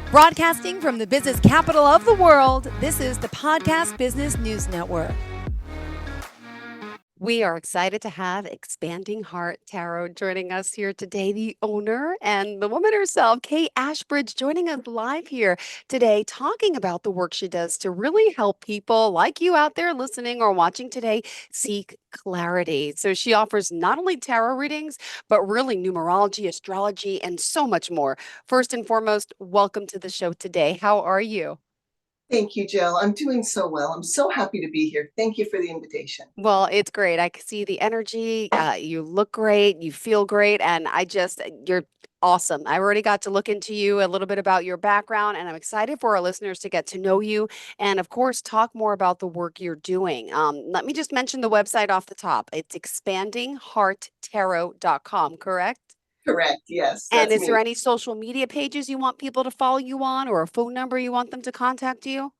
Broadcasting from the business capital of the world, this is the Podcast Business News Network. We are excited to have Expanding Heart Tarot joining us here today, the owner and the woman herself, Kaye Ashbridge, joining us live here today, talking about the work she does to really help people like you out there listening or watching today seek clarity. So she offers not only tarot readings, but really numerology, astrology, and so much more. First and foremost, welcome to the show today. How are you? Thank you, Jill. I'm doing so well. I'm so happy to be here. Thank you for the invitation. Well, it's great. I can see the energy. You look great. You feel great. And you're awesome. I already got to look into you a little bit about your background, and I'm excited for our listeners to get to know you and, of course, talk more about the work you're doing. Let me just mention the website off the top. It's expandinghearttarot.com, correct? Correct. Yes, And that's is there me. any social media pages you want people to follow you on or a phone number you want them to contact you?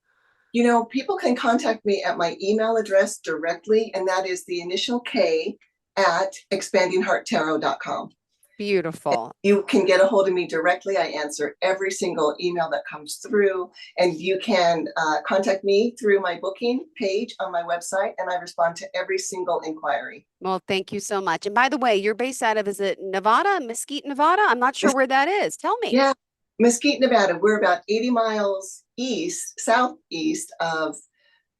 People can contact me at my email address directly, and that is the initial K at expandinghearttarot.com. Beautiful. You can get a hold of me directly. I answer every single email that comes through, and you can contact me through my booking page on my website, and I respond to every single inquiry. Well, thank you so much. And by the way, you're based out of, is it Nevada, Mesquite, Nevada? I'm not sure where that is. Tell me. Yeah, Mesquite, Nevada. We're about 80 miles southeast of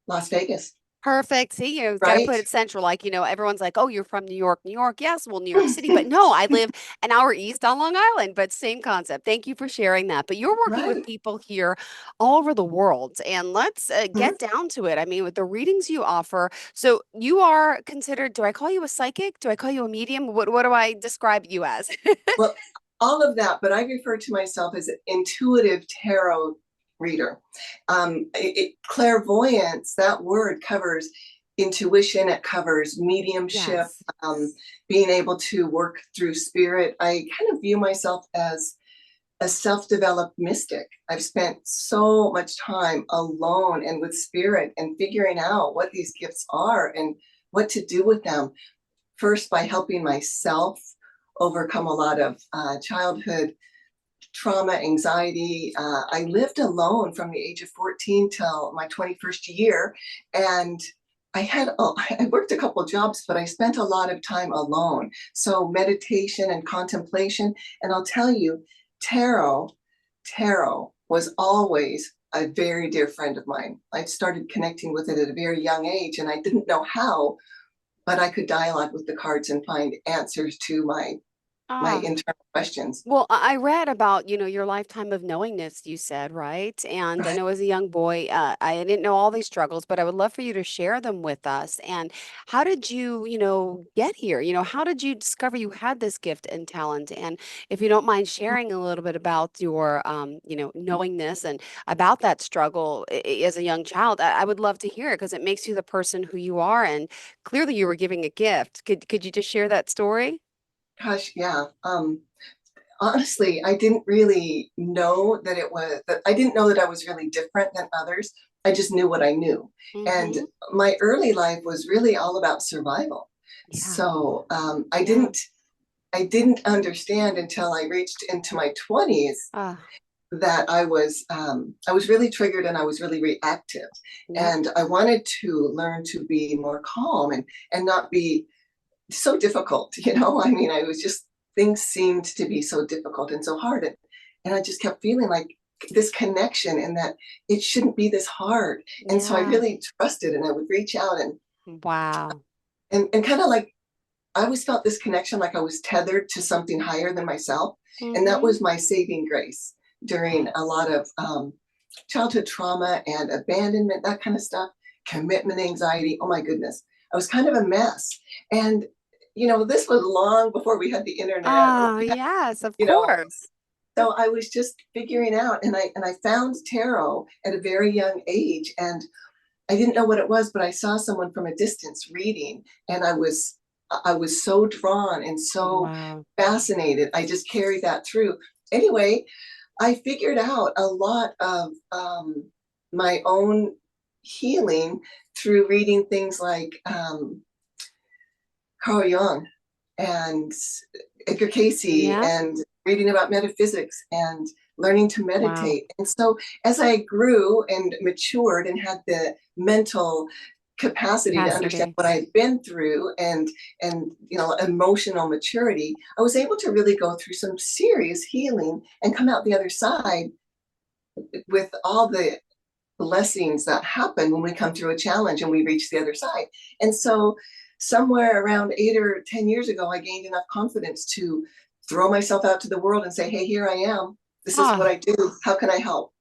Las Vegas, Perfect. See, you've got to right? put it central. Like, everyone's like, oh, you're from New York. New York. Yes, well, New York City. But no, I live an hour east on Long Island, but same concept. Thank you for sharing that. But you're working with Right. people here all over the world. And let's Mhm. get down to it. I mean, with the readings you offer, so you are considered, do I call you a psychic? Do I call you a medium? What do I describe you as? Well, all of that, but I refer to myself as an intuitive tarot reader. Clairvoyance, that word covers intuition, it covers mediumship, Yes. being able to work through spirit. I kind of view myself as a self-developed mystic. I've spent so much time alone and with spirit and figuring out what these gifts are and what to do with them. First, by helping myself overcome a lot of childhood trauma, anxiety. I lived alone from the age of 14 till my 21st year. And I worked a couple of jobs, but I spent a lot of time alone. So meditation and contemplation. And I'll tell you, tarot, tarot was always a very dear friend of mine. I started connecting with it at a very young age, and I didn't know how, but I could dialogue with the cards and find answers to my Ah. internal questions. Well, I read about, your lifetime of knowingness, you said, right? And I Right. know as a young boy, I didn't know all these struggles, but I would love for you to share them with us. And how did you, get here? How did you discover you had this gift and talent? And if you don't mind sharing a little bit about your, knowingness and about that struggle as a young child, I would love to hear it because it makes you the person who you are. And clearly you were giving a gift. Could you just share that story? Gosh, yeah. Honestly, I didn't really know that I didn't know that I was really different than others. I just knew what I knew. And Mm-hmm. my early life was really all about survival. Yeah. So Yeah. I didn't understand until I reached into my 20s Ah, that I was really triggered and I was really reactive. yep. And I wanted to learn to be more calm and not be so difficult. I mean, I was just, things seemed to be so difficult and so hard. And I just kept feeling like this connection and that it shouldn't be this hard. And so I Yeah. really trusted, and I would reach out Wow. and kind of like, I always felt this connection like I was tethered to something higher than myself. And that Mm-hmm. was my saving grace during a lot of childhood trauma and abandonment, that kind of stuff, commitment anxiety. Oh my goodness. I was kind of a mess. And, this was long before we had the internet or, Oh, yes, of you know, course. so I was just figuring out, and I found tarot at a very young age, and I didn't know what it was, but I saw someone from a distance reading, and I was so drawn and so Wow. fascinated. I just carried that through. Anyway, I figured out a lot of my own healing through reading things like Carl Jung and Edgar Casey Yeah. and reading about metaphysics and learning to Wow. meditate. And so as I grew and matured and had the mental capacity to understand Capacity. what I'd been through and emotional maturity, I was able to really go through some serious healing and come out the other side with all the blessings that happen when we come through a challenge and we reach the other side. And so somewhere around 8 or 10 years ago, I gained enough confidence to throw myself out to the world and say, hey, here I am. This is what Ah, I do. How can I help?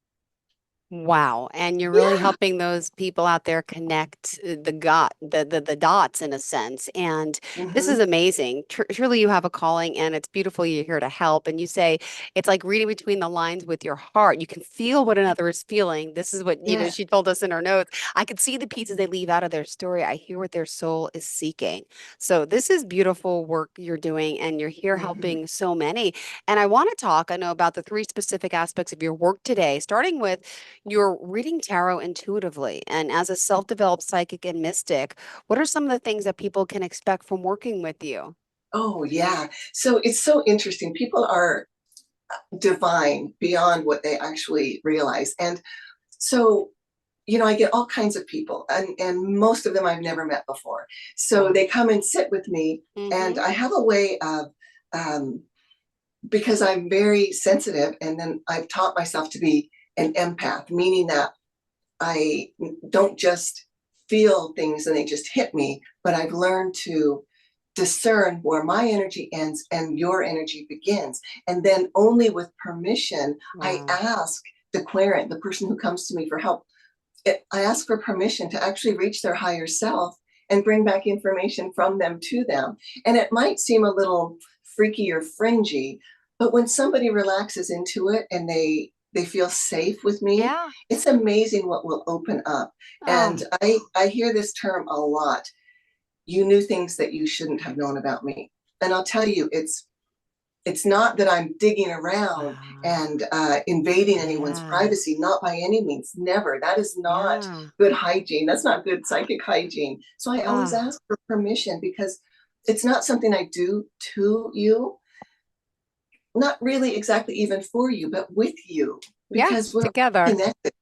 wow. And you're really Yeah. helping those people out there connect the dots in a sense. And this is Mm-hmm. amazing. Truly you have a calling and it's beautiful you're here to help. And you say it's like reading between the lines with your heart. You can feel what another is feeling. This is what, Yeah. she told us in her notes. I could see the pieces they leave out of their story. I hear what their soul is seeking. So this is beautiful work you're doing and you're here Mm-hmm. helping so many. And I want to talk, I know, about the three specific aspects of your work today, starting with you're reading tarot intuitively. And as a self-developed psychic and mystic, what are some of the things that people can expect from working with you? Oh, yeah. So it's so interesting. People are divine beyond what they actually realize. And so I get all kinds of people, and most of them I've never met before. So Wow. they come and sit with me, and Mm-hmm. I have a way of, um, because I'm very sensitive, and then I've taught myself to be an empath, meaning that I don't just feel things and they just hit me, but I've learned to discern where my energy ends and your energy begins. And then only with permission, I Wow. ask the querent, the person who comes to me for help, I ask for permission to actually reach their higher self and bring back information from them to them. And it might seem a little freaky or fringy, but when somebody relaxes into it and they feel safe with me, Yeah. it's amazing what will open up. Oh, And I hear this term a lot. You knew things that you shouldn't have known about me. And I'll tell you, it's not that I'm digging around wow. and invading anyone's Yeah. privacy, not by any means, never. That is not Yeah. good hygiene. That's not good psychic hygiene. So I always Ah, ask for permission because it's not something I do to you, not really exactly even for you, but with you yeah. because we're Together. connected.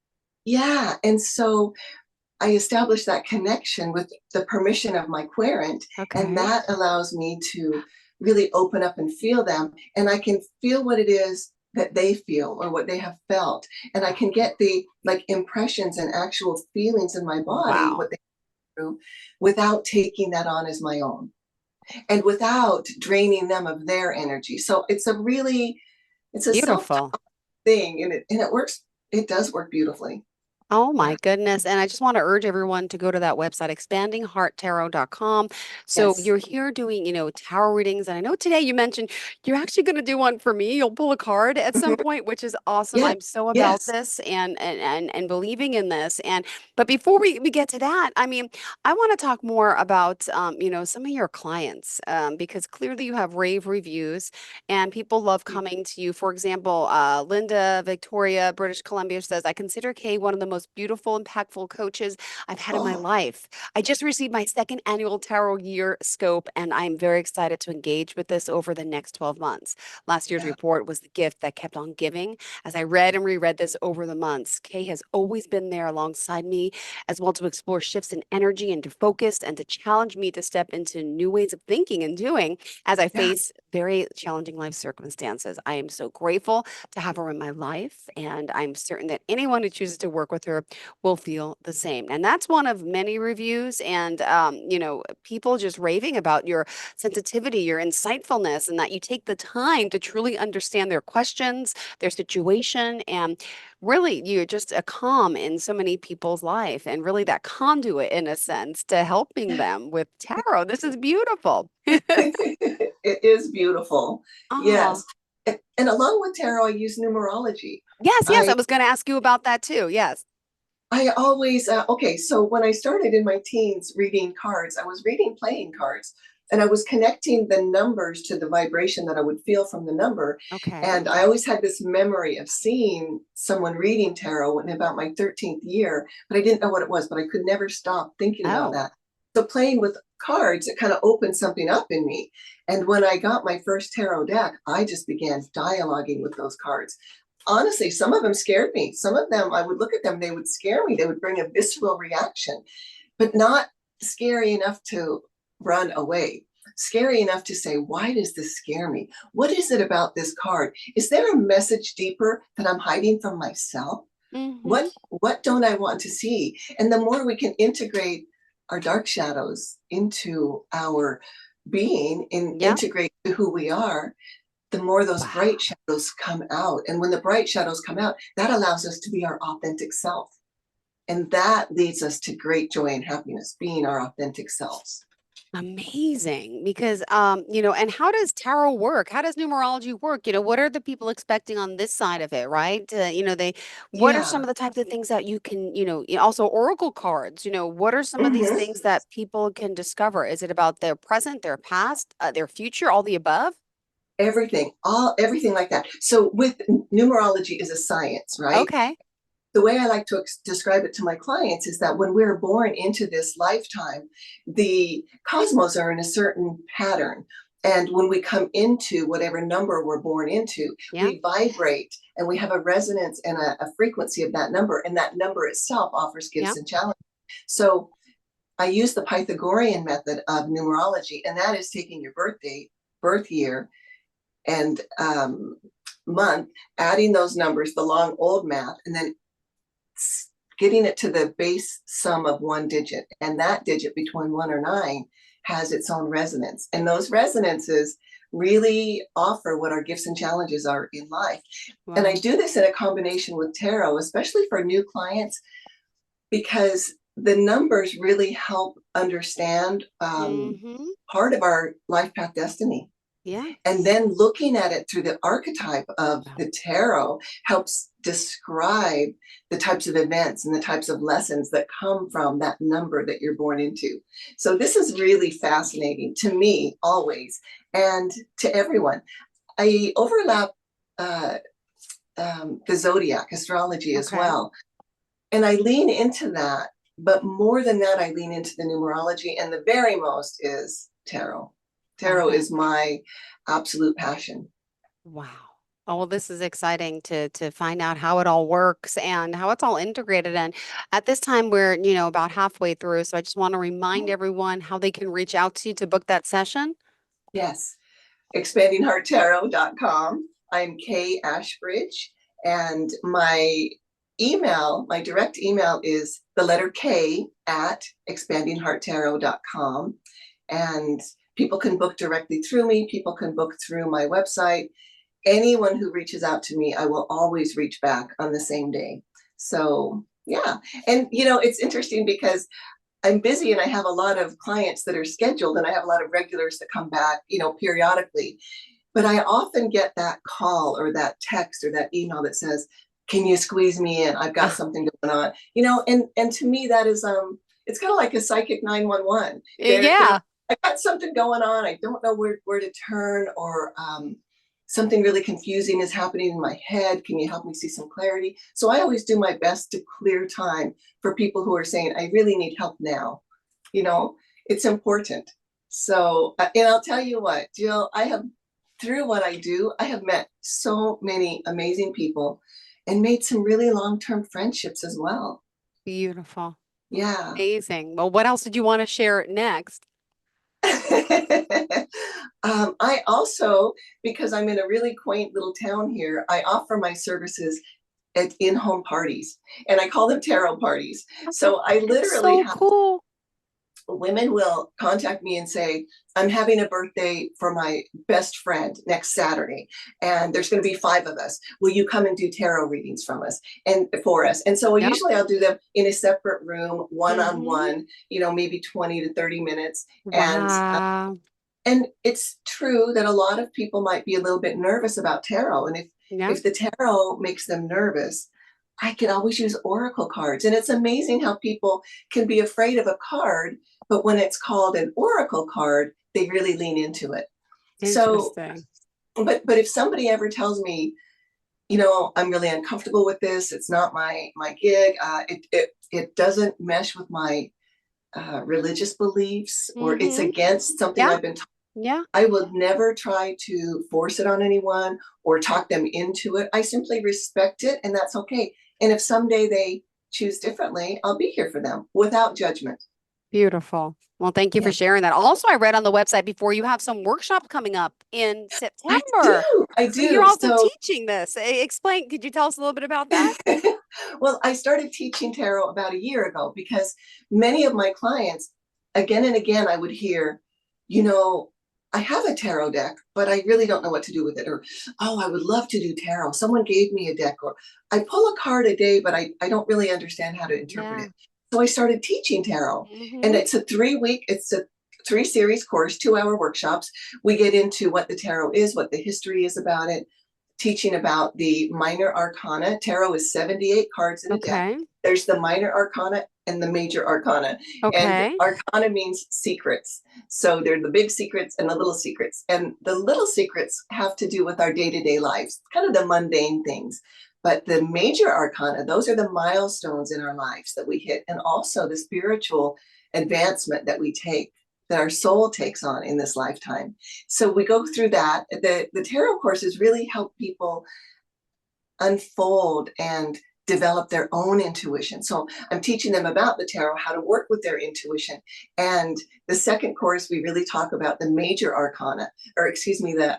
Yeah. And so I establish that connection with the permission of my querent, and Okay. that allows me to really open up and feel them. And I can feel what it is that they feel or what they have felt. And I can get the like impressions and actual feelings in my body, Wow. what they do, without taking that on as my own and without draining them of their energy. So it's a self Beautiful. thing, and it works. It does work beautifully. Oh my Yeah. goodness. And I just want to urge everyone to go to that website, expandinghearttarot.com. So Yes. you're here doing, tarot readings. And I know today you mentioned you're actually going to do one for me. You'll pull a card at some Mhm. point, which is awesome. Yes. I'm so about Yes. this and believing in this. But before we get to that, I mean, I want to talk more about some of your clients, because clearly you have rave reviews and people love coming to you. For example, Linda, Victoria, British Columbia says, I consider Kay one of the most beautiful, impactful coaches I've had in my Oh, life. I just received my second annual tarot year scope, and I'm very excited to engage with this over the next 12 months. Last year's yeah. report was the gift that kept on giving. As I read and reread this over the months, Kay has always been there alongside me as well to explore shifts in energy and to focus and to challenge me to step into new ways of thinking and doing as I Yeah. face very challenging life circumstances. I am so grateful to have her in my life, and I'm certain that anyone who chooses to work with her will feel the same. And that's one of many reviews, and people just raving about your sensitivity, your insightfulness, and that you take the time to truly understand their questions, their situation, and really you're just a calm in so many people's life, and really that conduit in a sense to helping them with tarot. This is beautiful. It is beautiful. Oh, Yes. And along with tarot, I use numerology. yes, yes. I I was going to ask you about that too. Yes. I always okay, so when I started in my teens reading cards, I was reading playing cards and I was connecting the numbers to the vibration that I would feel from the number. Okay. And I always had this memory of seeing someone reading tarot in about my 13th year, but I didn't know what it was, but I could never stop thinking about Oh, that. So playing with cards, it kind of opened something up in me. And when I got my first tarot deck, I just began dialoguing with those cards, honestly, some of them scared me. Some of them, I would look at them, they would scare me. They would bring a visceral reaction, but not scary enough to run away. Scary enough to say, why does this scare me? What is it about this card? Is there a message deeper that I'm hiding from myself? Mm-hmm. What don't I want to see? And the more we can integrate our dark shadows into our being and Yep. integrate who we are, the more those Wow. bright shadows come out. And when the bright shadows come out, that allows us to be our authentic self. And that leads us to great joy and happiness, being our authentic selves. Amazing. Because, and how does tarot work? How does numerology work? What are the people expecting on this side of it, right? What are some Yeah. of the types of things that you can, also oracle cards, what are some of these Mm-hmm. things that people can discover? Is it about their present, their past, their future, all the above? Everything like that. So with numerology is a science, right? Okay. The way I like to describe it to my clients is that when we're born into this lifetime, the cosmos are in a certain pattern. And when we come into whatever number we're born into, Yeah. we vibrate and we have a resonance and a frequency of that number. And that number itself offers Yeah. gifts and challenges. So I use the Pythagorean method of numerology, and that is taking your birthday, birth year, and month, adding those numbers, the long old math, and then getting it to the base sum of one digit. And that digit between 1 or 9 has its own resonance. And those resonances really offer what our gifts and challenges are in life. And I Wow. do this in a combination with tarot, especially for new clients, because the numbers really help understand Mm-hmm. part of our life path destiny. Yeah. And then looking at it through the archetype of Wow. the tarot helps describe the types of events and the types of lessons that come from that number that you're born into. So this is really fascinating to me always, and to everyone. I overlap uh, the zodiac astrology as Okay. well. And I lean into that. But more than that, I lean into the numerology, and the very most is tarot. Tarot Oh. is my absolute passion. Wow. Oh, well, this is exciting to find out how it all works and how it's all integrated. And at this time, we're, about halfway through. So I just want to remind everyone how they can reach out to you to book that session. Yes, expandinghearttarot.com. I'm Kaye Ashbridge, and my direct email is the letter K at expandinghearttarot.com. And people can book directly through me. People can book through my website. Anyone who reaches out to me, I will always reach back on the same day. So, yeah. And, it's interesting because I'm busy and I have a lot of clients that are scheduled and I have a lot of regulars that come back, periodically. But I often get that call or that text or that email that says, "Can you squeeze me in? I've got Ah, something going on." And to me that is it's kind of like a psychic 911. yeah. I got something going on. I don't know where to turn, or something really confusing is happening in my head. Can you help me see some clarity? So I always do my best to clear time for people who are saying, I really need help now. You know, it's important. So, and I'll tell you what, Jill, through what I do, I have met so many amazing people and made some really long-term friendships as well. Beautiful. Yeah. Amazing. Well, what else did you want to share next? I also, because I'm in a really quaint little town here, I offer my services at in-home parties, and I call them tarot parties. So I It's literally so have cool. women will contact me and say, I'm having a birthday for my best friend next Saturday, and there's going to be 5 of us. Will you come and do tarot readings from us and for us? And so Yep. usually I'll do them in a separate room, one on Mm-hmm. one, maybe 20 to 30 minutes. Wow. And it's true that a lot of people might be a little bit nervous about tarot. And Yeah. if the tarot makes them nervous, I can always use oracle cards. And it's amazing how people can be afraid of a card, but when it's called an oracle card, they really lean into it. So, Interesting. but if somebody ever tells me, I'm really uncomfortable with this, it's not my gig, it doesn't mesh with my religious beliefs, or it's Mm-hmm. against something Yeah. I've been taught, Yeah. I will never try to force it on anyone or talk them into it. I simply respect it, and that's okay. And if someday they choose differently, I'll be here for them without judgment. Beautiful. Well, thank you for Yeah, sharing that. Also, I read on the website before you have some workshops coming up in I September. do. I So you're do. also So, teaching this. Explain, could you tell us a little bit about that? well, I started teaching tarot about a year ago because many of my clients, again and again, I would hear, you know, I have a tarot deck, but I really don't know what to do with it. Or, oh, I would love to do tarot. Someone gave me a deck. Or, I pull a card a day, but I don't really understand how to interpret Yeah. it. So I started teaching tarot. And Hmm. it's a 3 week, it's a 3 series course, 2 hour workshops. We get into what the tarot is, what the history is about it, teaching about the minor arcana. Tarot is 78 cards in a deck. Okay. There's the minor arcana and the major arcana. And Okay. arcana means secrets. So they're the big secrets and the little secrets. And the little secrets have to do with our day to day lives, kind of the mundane things. But the major arcana, those are the milestones in our lives that we hit, and also the spiritual advancement that we take, that our soul takes on in this lifetime. So we go through that. The tarot courses really help people unfold and develop their own intuition. So I'm teaching them about the tarot, how to work with their intuition. And the second course, we really talk about the major arcana, or excuse me, the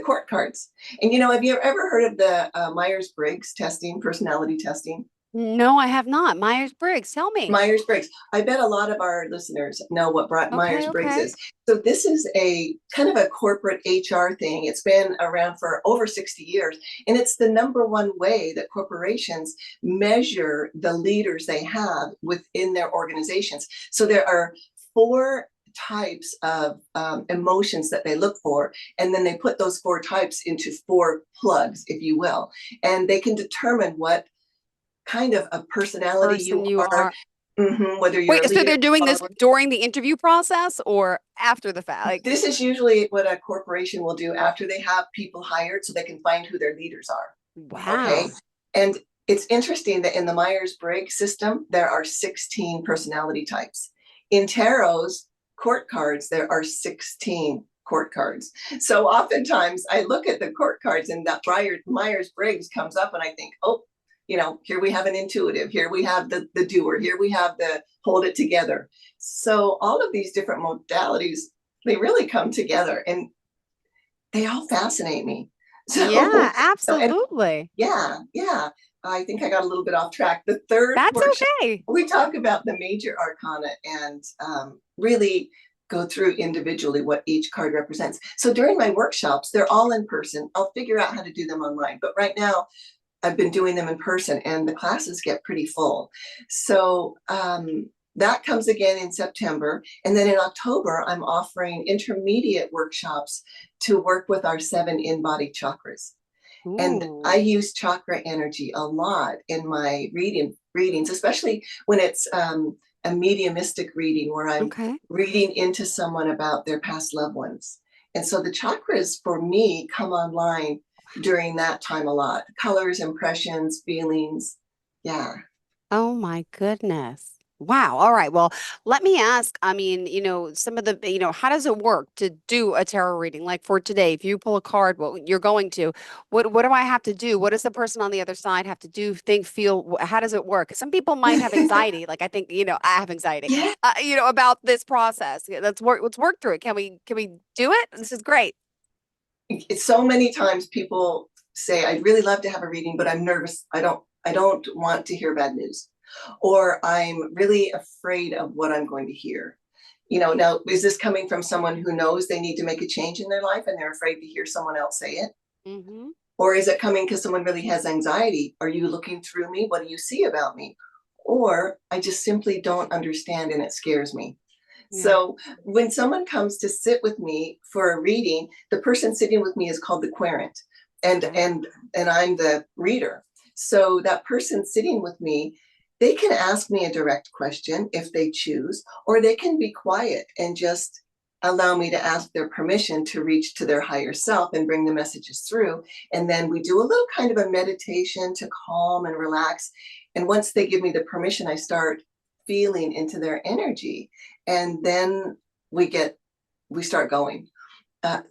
court cards. And have you ever heard of the Myers-Briggs testing, personality testing? No, I have not. Myers-Briggs, tell me. Myers-Briggs. I bet a lot of our listeners know what Okay, Myers-Briggs okay. is. So this is a kind of a corporate HR thing. It's been around for over 60 years, and it's the number one way that corporations measure the leaders they have within their organizations. So there are 4 types of emotions that they look for, and then they put those 4 types into 4 plugs, if you will, and they can determine what kind of a personality Person you you are. are. Whether you're a Wait, so leader, they're doing this follower. during the interview process or after the fact? Like, This is usually what a corporation will do after they have people hired so they can find who their leaders are. Okay. wow. And it's interesting that in the Myers-Briggs system, there are 16 personality types. In tarot's court cards, there are 16 court cards. So oftentimes I look at the court cards and that Myers-Briggs comes up and I think, oh, here we have an intuitive, here we have the doer, here we have the hold it together. So all of these different modalities, they really come together and they all fascinate me. So, Yeah, and absolutely. yeah, yeah. I think I got a little bit off track. The third That's workshop, okay. we talk about the major arcana and really go through individually what each card represents. So during my workshops, they're all in person. I'll figure out how to do them online. But right now, I've been doing them in person and the classes get pretty full. So that comes again in September. And then in October, I'm offering intermediate workshops to work with our 7 in body chakras. And I Ooh, use chakra energy a lot in my readings, especially when it's a mediumistic reading where I'm okay. reading into someone about their past loved ones. And so the chakras for me come online during that time a lot. Colors, impressions, feelings. Yeah. Oh my goodness. Wow. All right. Well, let me ask, I mean, some of the, how does it work to do a tarot reading? Like for today, if you pull a card, what you're going to, what do I have to do? What does the person on the other side have to do, think, feel? How does it work? Some people might have anxiety. Like I think, I have anxiety, Yeah. about this process. Yeah, let's work through it. Can we do it? This is great. So many times people say, I'd really love to have a reading, but I'm nervous. I don't want to hear bad news. Or I'm really afraid of what I'm going to hear. Now, is this coming from someone who knows they need to make a change in their life and they're afraid to hear someone else say it? Hmm. Or is it coming because someone really has anxiety? Are you looking through me? What do you see about me? Or I just simply don't understand and it scares me. Yeah. So when someone comes to sit with me for a reading, the person sitting with me is called the querent, and Okay. and and I'm the reader. So that person sitting with me, they can ask me a direct question if they choose, or they can be quiet and just allow me to ask their permission to reach to their higher self and bring the messages through. And then we do a little kind of a meditation to calm and relax. And once they give me the permission, I start feeling into their energy, and then we start going. Uh,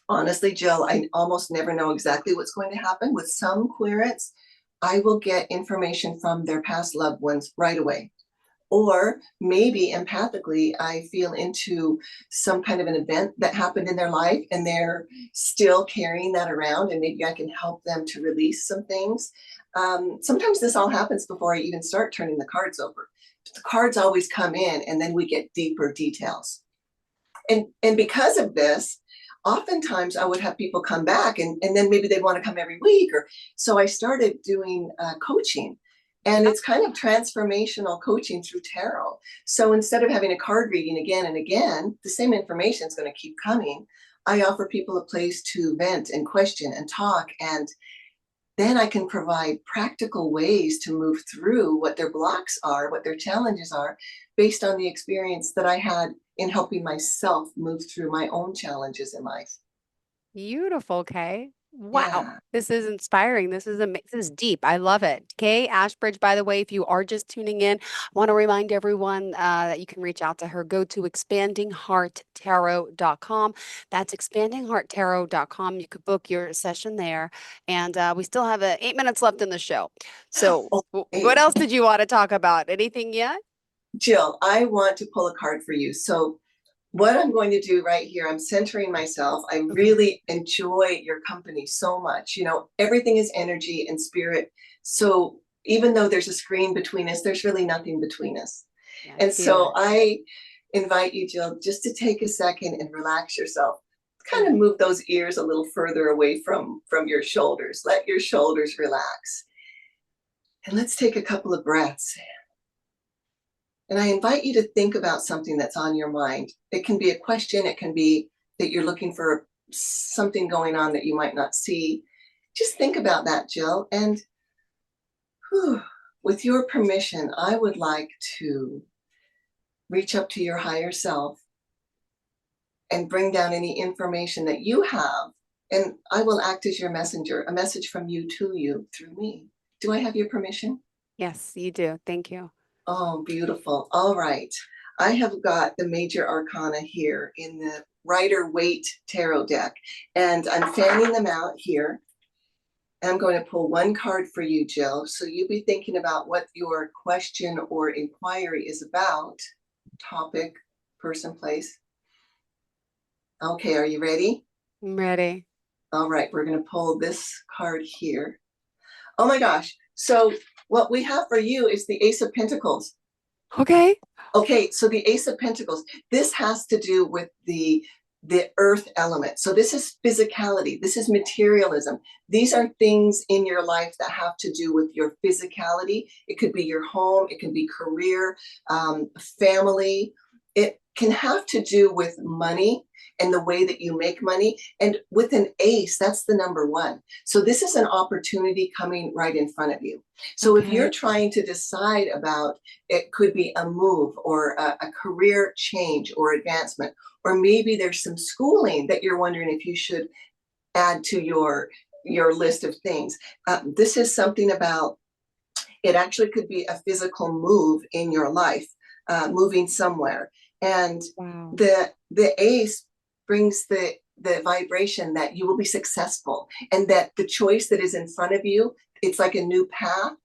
Honestly, Jill, I almost never know exactly what's going to happen. With some clearance, I will get information from their past loved ones right away. Or maybe empathically, I feel into some kind of an event that happened in their life and they're still carrying that around, and maybe I can help them to release some things. Sometimes this all happens before I even start turning the cards over. The cards always come in, and then we get deeper details. And because of this, oftentimes I would have people come back, and then maybe they want to come every week. Or so I started doing coaching, and it's kind of transformational coaching through tarot. So instead of having a card reading again and again, the same information is going to keep coming. I offer people a place to vent and question and talk, and then I can provide practical ways to move through what their blocks are, what their challenges are, based on the experience that I had in helping myself move through my own challenges in life. Beautiful, Kay. Wow. Yeah. This is inspiring. This is deep. I love it. Kay Ashbridge, by the way, if you are just tuning in, I want to remind everyone that you can reach out to her. Go to expandinghearttarot.com. That's expandinghearttarot.com. You could book your session there. And we still have 8 minutes left in the show. So, what Okay. else did you want to talk about? Anything yet? Jill, I want to pull a card for you. So what I'm going to do right here, I'm centering myself. I Okay. really enjoy your company so much. You know, everything is energy and spirit. So even though there's a screen between us, there's really nothing between us. Yeah, I And feel so it. I invite you, Jill, just to take a second and relax yourself. Kind of Mm. move those ears a little further away from your shoulders. Let your shoulders relax. And let's take a couple of breaths. And I invite you to think about something that's on your mind. It can be a question, it can be that you're looking for something going on that you might not see. Just think about that, Jill. And whew, with your permission, I would like to reach up to your higher self and bring down any information that you have. And I will act as your messenger, a message from you to you through me. Do I have your permission? Yes, you do. Thank you. Oh, beautiful. All right. I have got the major arcana here in the Rider Waite tarot deck, and I'm fanning them out here. I'm going to pull one card for you, Jill. So you be thinking about what your question or inquiry is about. Topic, person, place. Okay, are you ready? I'm ready. All right, we're going to pull this card here. Oh my gosh. So what we have for you is the Ace of Pentacles. Okay. Okay, so the Ace of Pentacles, this has to do with the earth element. So this is physicality, this is materialism. These are things in your life that have to do with your physicality. It could be your home, it can be career, family. It can have to do with money and the way that you make money. And with an ace, that's the number one. So this is an opportunity coming right in front of you. So if you're Okay. trying to decide about, it could be a move or a career change or advancement, or maybe there's some schooling that you're wondering if you should add to your list of things. This is something about, it actually could be a physical move in your life, moving somewhere. And Wow. the ace brings the vibration that you will be successful, and that the choice that is in front of you, it's like a new path,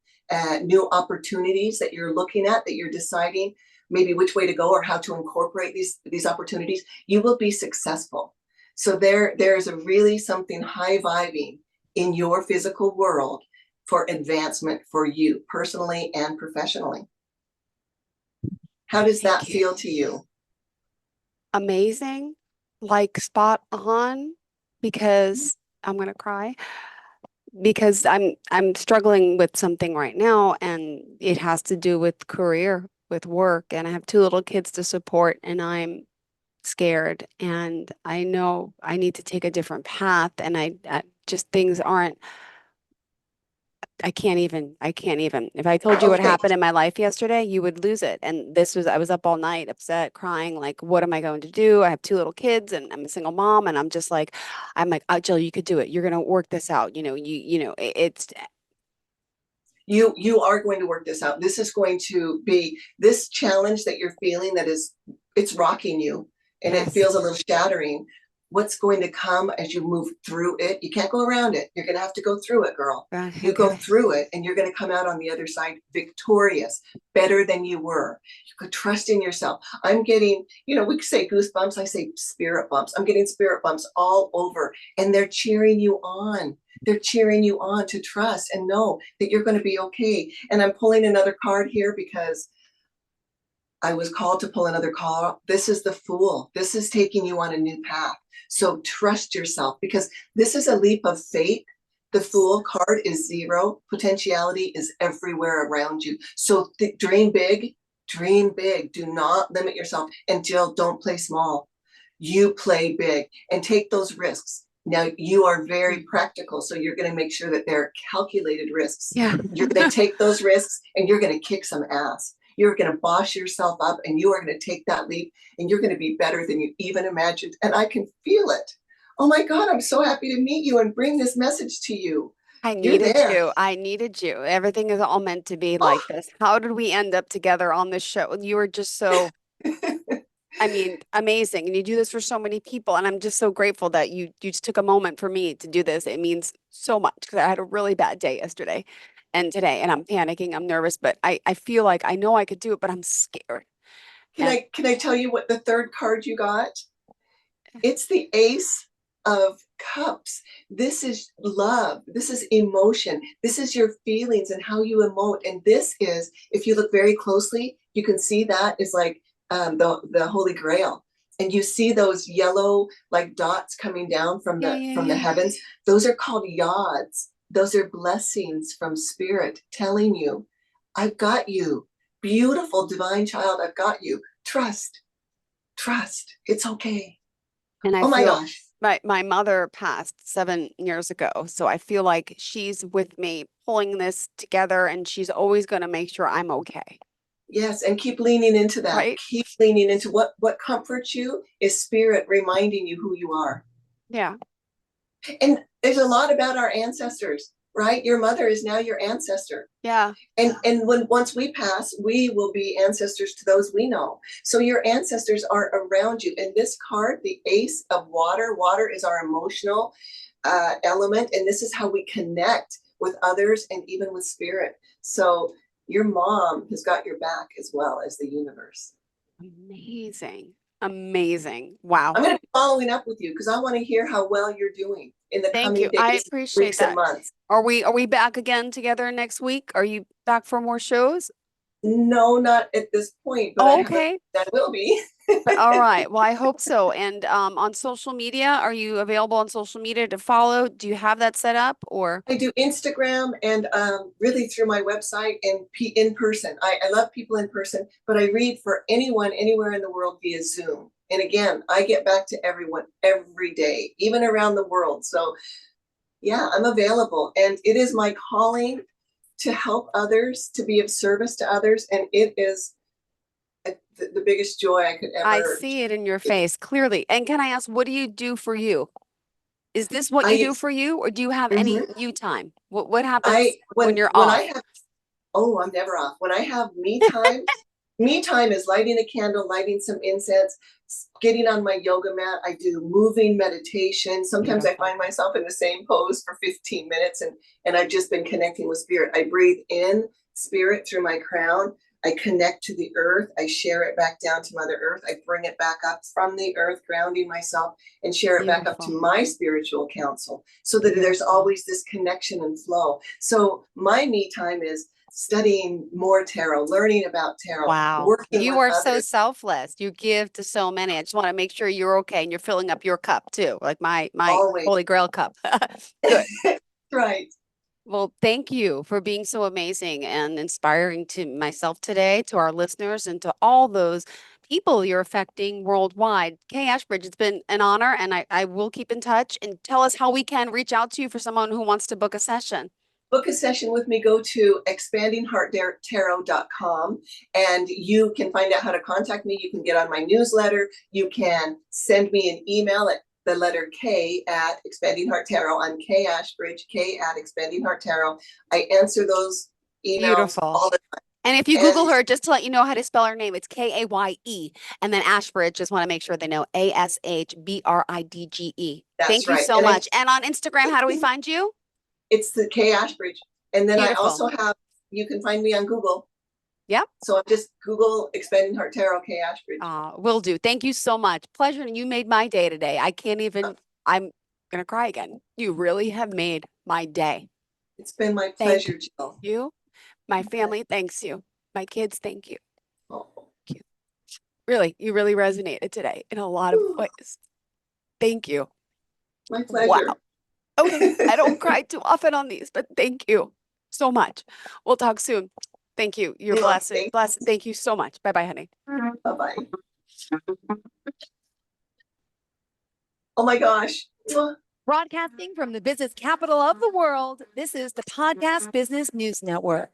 new opportunities that you're looking at, that you're deciding maybe which way to go or how to incorporate these opportunities. You will be successful. So there's a really something high vibing in your physical world for advancement for you personally and professionally. How does that Thank you. feel to you? Amazing. Like spot on because I'm gonna cry because I'm struggling with something right now and it has to do with career, with work, and I have two little kids to support and I'm scared and I know I need to take a different path and I just things aren't I can't even. If I told you what Okay, happened in my life yesterday, you would lose it. And I was up all night, upset, crying, like, what am I going to do? I have two little kids and I'm a single mom. And I'm like, oh, Jill, you could do it. You're going to work this out. It's you are going to work this out. This is going to be this challenge that you're feeling, that is, it's rocking you and it yes, feels a little shattering. what's going to come as you move through it. You can't go around it. You're going to have to go through it, girl. You go Okay. through it and you're going to come out on the other side victorious, better than you were. You could trust in yourself. I'm getting, we say goosebumps. I say spirit bumps. I'm getting spirit bumps all over, and they're cheering you on. They're cheering you on to trust and know that you're going to be okay. And I'm pulling another card here because I was called to pull another card. This is the Fool. This is taking you on a new path. So trust yourself, because this is a leap of faith. The Fool card is 0. Potentiality is everywhere around you. So dream big, dream big. Do not limit yourself. And Jill, don't play small. You play big and take those risks. Now, you are very practical, so you're going to make sure that they're calculated risks. Yeah. You're going to take those risks and you're going to kick some ass. You're going to boss yourself up and you are going to take that leap and you're going to be better than you even imagined. And I can feel it. Oh my God, I'm so happy to meet you and bring this message to you. I You're needed there. you. I needed you. Everything is all meant to be Oh. like this. How did we end up together on this show? You were just so, I mean, amazing. And you do this for so many people. And I'm just so grateful that you just took a moment for me to do this. It means so much because I had a really bad day yesterday and today, and I'm panicking, I'm nervous, but I feel like I know I could do it, but I'm scared. Can And I tell you what the third card you got? It's the Ace of Cups. This is love. This is emotion. This is your feelings and how you emote. And this is, if you look very closely, you can see that is like the Holy Grail. And you see those yellow like dots coming down from yeah, the yeah, from the yeah. heavens. Those are called yods. Those are blessings from Spirit telling you, I've got you. Beautiful divine child, I've got you. Trust, trust. It's okay. And I Oh my feel gosh. my mother passed 7 years ago. So I feel like she's with me pulling this together and she's always going to make sure I'm okay. Yes, and keep leaning into that. Right? Keep leaning into what comforts you is Spirit reminding you who you are. Yeah. And there's a lot about our ancestors, right? Your mother is now your ancestor. Yeah. And when once we pass, we will be ancestors to those we know. So your ancestors are around you. And this card, the Ace of Water, water is our emotional element, and this is how we connect with others and even with Spirit. So your mom has got your back as well as the universe. Amazing. Amazing. Wow. I'm going to be following up with you because I want to hear how well you're doing in the Thank coming you. I days, appreciate weeks, and that. months. Are we back again together next week? Are you back for more shows? No, not at this point, but I Oh, have a okay. that will be. But all right. Well, I hope so. And on social media, are you available on social media to follow? Do you have that set up or? I do Instagram and really through my website and in person. I love people in person, but I read for anyone anywhere in the world via Zoom. And again, I get back to everyone every day, even around the world. So yeah, I'm available. And it is my calling to help others, to be of service to others. And it is the biggest joy I could I ever. see it in your face clearly. And can I ask, what do you do for you? Is this what you I, do for you, or do you have any mhm. you time? What happens when you're when I off? have, oh, I'm never off. When I have me time is lighting a candle, lighting some incense, getting on my yoga mat. I do moving meditation. Sometimes I Beautiful. find myself in the same pose for 15 minutes and I've just been connecting with Spirit. I breathe in Spirit through my crown. I connect to the earth. I share it back down to Mother Earth. I bring it back up from the earth, grounding myself, and share it back up Beautiful. to my spiritual council so that there's Beautiful. always this connection and flow. So my me time is studying more tarot, learning about tarot, Wow. working You with are so others. selfless. You give to so many. I just want to make sure you're okay and you're filling up your cup too, like my Always. Holy Grail cup. Good. Right. Well, thank you for being so amazing and inspiring to myself today, to our listeners, and to all those people you're affecting worldwide. Kay Ashbridge, it's been an honor, and I will keep in touch and tell us how we can reach out to you for someone who wants to book a session. Book a session with me. Go to expandinghearttarot.com and you can find out how to contact me. You can get on my newsletter. You can send me an email at the letter K at Expanding Heart Tarot. I'm Kay Ashbridge, K at Expanding Heart Tarot. I answer those emails Beautiful. all the time. And if you Google And her, just to let you know how to spell her name, it's Kaye. And then Ashbridge, just want to make sure they know Ashbridge. that's Thank you right. so And much. And on Instagram, how do we find you? it's the Kaye Ashbridge. And then I Beautiful. also have, you can find me on Google. Yep. So I'm just Google Expanding Heart Tarot Kaye Ashbridge. Will do. Thank you so much. Pleasure. And you made my day today. I can't even, I'm going to cry again. You really have made my day. It's been my pleasure, Jill. You, my family, thanks you. My kids, thank you. Oh. Thank you. Really, you really resonated today in a lot of ways. Thank you. My pleasure. Wow. Okay. I don't cry too often on these, but thank you so much. We'll talk soon. Thank you. You're blessed. Blessed. Thank you so much. Bye-bye, honey. Bye-bye. Oh my gosh. Broadcasting from the business capital of the world, this is the Podcast Business News Network.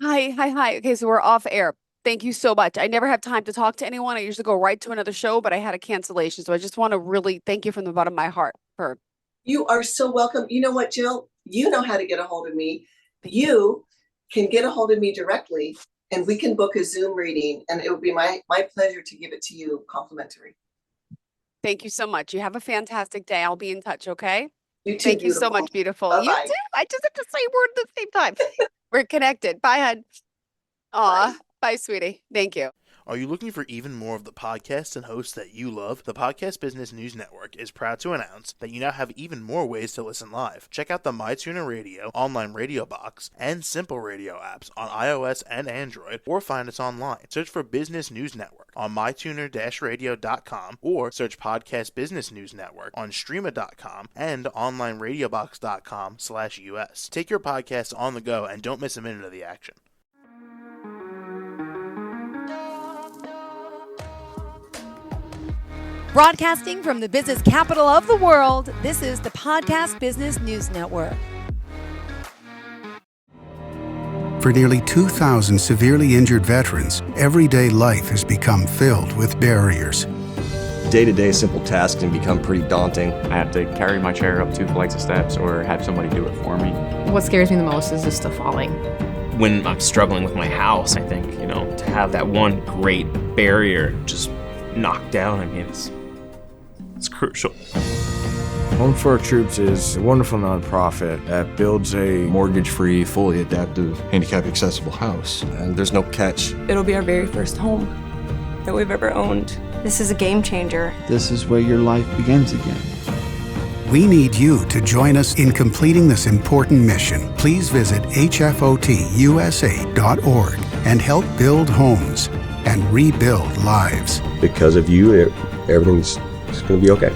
Hi. Okay, so we're off air. Thank you so much. I never have time to talk to anyone. I usually go right to another show, but I had a cancellation. So I just want to really thank you from the bottom of my heart for. You are so welcome. You know what, Jill? You know how to get a hold of me. You can get a hold of me directly, and we can book a Zoom reading, and it would be my pleasure to give it to you complimentary. Thank you so much. You have a fantastic day. I'll be in touch, okay? You too, Thank you beautiful. so much, beautiful. Bye-bye. You too. I just have to say a word at the same time. We're connected. Bye, hon. Aw. Bye, sweetie. Thank you. Are you looking for even more of the podcasts and hosts that you love? The Podcast Business News Network is proud to announce that you now have even more ways to listen live. Check out the MyTuner Radio, online radio box, and Simple Radio apps on iOS and Android, or find us online. Search for Business News Network on mytuner-radio.com, or search Podcast Business News Network on streama.com and onlineradiobox.com/US. Take your podcast on the go and don't miss a minute of the action. Broadcasting from the business capital of the world, this is the Podcast Business News Network. For nearly 2,000 severely injured veterans, everyday life has become filled with barriers. Day-to-day simple tasks can become pretty daunting. I have to carry my chair up 2 flights of steps or have somebody do it for me. What scares me the most is just the falling. When I'm struggling with my house, I think, to have that one great barrier just knocked down, it's crucial. Home for Our Troops is a wonderful nonprofit that builds a mortgage-free, fully adaptive, handicap-accessible house. And there's no catch. It'll be our very first home that we've ever owned. This is a game changer. This is where your life begins again. We need you to join us in completing this important mission. Please visit hfotusa.org and help build homes and rebuild lives. Because of you, everything's going to be okay.